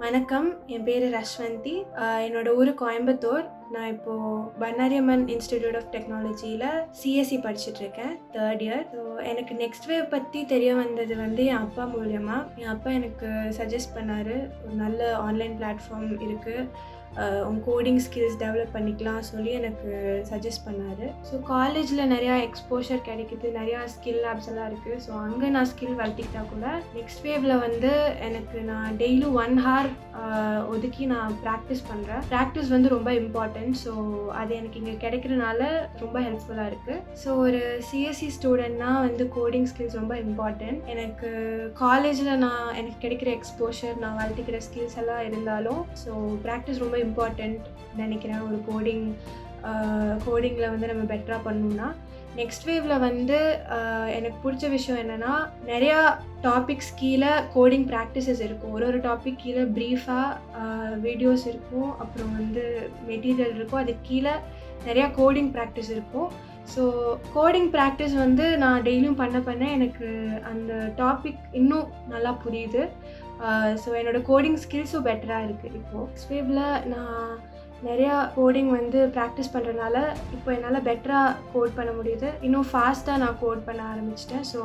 வணக்கம், என் பேர் ரஸ்வந்தி. என்னோட ஊர் கோயம்புத்தூர். நான் இப்போது பன்னாரி அம்மன் இன்ஸ்டிடியூட் ஆஃப் டெக்னாலஜியில் சிஎஸ்சி படிச்சுட்ருக்கேன், 3rd இயர். ஸோ எனக்கு நெக்ஸ்ட் வேவ் பற்றி தெரிய வந்தது என் அப்பா மூலயமா. என் அப்பா எனக்கு சஜஸ்ட் பண்ணார், ஒரு நல்ல ஆன்லைன் பிளாட்ஃபார்ம் இருக்குது, உங்கள் கோடிங் ஸ்கில்ஸ் டெவலப் பண்ணிக்கலாம் சொல்லி எனக்கு சஜஸ்ட் பண்ணார். ஸோ காலேஜில் நிறையா எக்ஸ்போஷர் கிடைக்குது, நிறையா ஸ்கில் லேப்ஸ் எல்லாம் இருக்குது. ஸோ அங்கே நான் ஸ்கில் வளர்த்திக்கிட்டா கூட நெக்ஸ்ட் வேவில் எனக்கு நான் டெய்லியும் 1 hour ஒதுக்கி நான் ப்ராக்டிஸ் பண்ணுறேன். ப்ராக்டிஸ் ரொம்ப இம்பார்ட்டன்ட். ஸோ அது எனக்கு இங்கே கிடைக்கிறனால ரொம்ப ஹெல்ப்ஃபுல்லாக இருக்குது. ஸோ ஒரு சிஎஸ்சி ஸ்டூடெண்ட்னா கோடிங் ஸ்கில்ஸ் ரொம்ப இம்பார்ட்டன்ட். எனக்கு காலேஜில் எனக்கு கிடைக்கிற எக்ஸ்போஷர், நான் வளர்த்திக்கிற ஸ்கில்ஸ் எல்லாம் இருந்தாலும் ஸோ ப்ராக்டிஸ் ரொம்ப இம்பார்ட்டண்ட் நினைக்கிறேன். ஒரு கோடிங்கில் நம்ம பெட்டராக பண்ணணும்னா நெக்ஸ்ட் வேவில் எனக்கு பிடிச்ச விஷயம் என்னென்னா, நிறையா டாபிக்ஸ் கீழே கோடிங் ப்ராக்டிசஸ் இருக்கும். ஒரு டாபிக் கீழே ப்ரீஃபாக வீடியோஸ் இருக்கும், அப்புறம் மெட்டீரியல் இருக்கும், அதுக்கு கீழே நிறையா கோடிங் ப்ராக்டிஸ் இருக்கும். ஸோ கோடிங் ப்ராக்டிஸ் நான் டெய்லியும் பண்ண எனக்கு அந்த டாபிக் இன்னும் நல்லா புரியுது. ஸோ என்னோடய கோடிங் ஸ்கில்ஸும் பெட்டராக இருக்குது. இப்போது நெக்ஸ்ட் வேவில் நான் நிறையா கோடிங் ப்ராக்டிஸ் பண்ணுறதுனால இப்போ என்னால் பெட்டராக கோட் பண்ண முடியுது. இன்னும் ஃபாஸ்ட்டாக நான் கோட் பண்ண ஆரம்பிச்சிட்டேன். ஸோ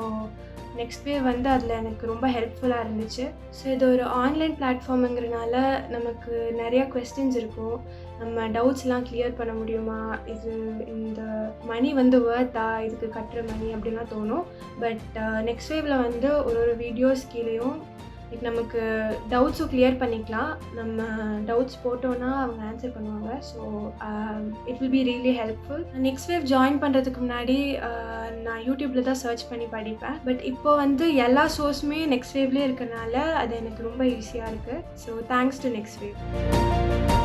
நெக்ஸ்ட் வேவ் அதில் எனக்கு ரொம்ப ஹெல்ப்ஃபுல்லாக இருந்துச்சு. ஸோ இது ஒரு ஆன்லைன் பிளாட்ஃபார்முங்கிறனால நமக்கு நிறையா கொஸ்டின்ஸ் இருக்கும். நம்ம டவுட்ஸ்லாம் கிளியர் பண்ண முடியுமா, இது இந்த மணி வர்த்தா, இதுக்கு கட்டுற மணி அப்படின்லாம் தோணும். பட் நெக்ஸ்ட் வேவில் ஒரு வீடியோஸ் கீழேயும் நமக்கு டவுட்ஸும் கிளியர் பண்ணிக்கலாம். நம்ம டவுட்ஸ் போட்டோன்னா அவங்க ஆன்சர் பண்ணுவாங்க. So it will be really helpful. Next wave join பண்ணுறதுக்கு முன்னாடி நான் யூடியூப்பில் தான் சர்ச் பண்ணி படிப்பேன். பட் இப்போ எல்லா சோர்ஸுமே நெக்ஸ்ட் வேவ்லேயே இருக்கிறனால அது எனக்கு ரொம்ப ஈஸியாக இருக்குது. So thanks to next wave.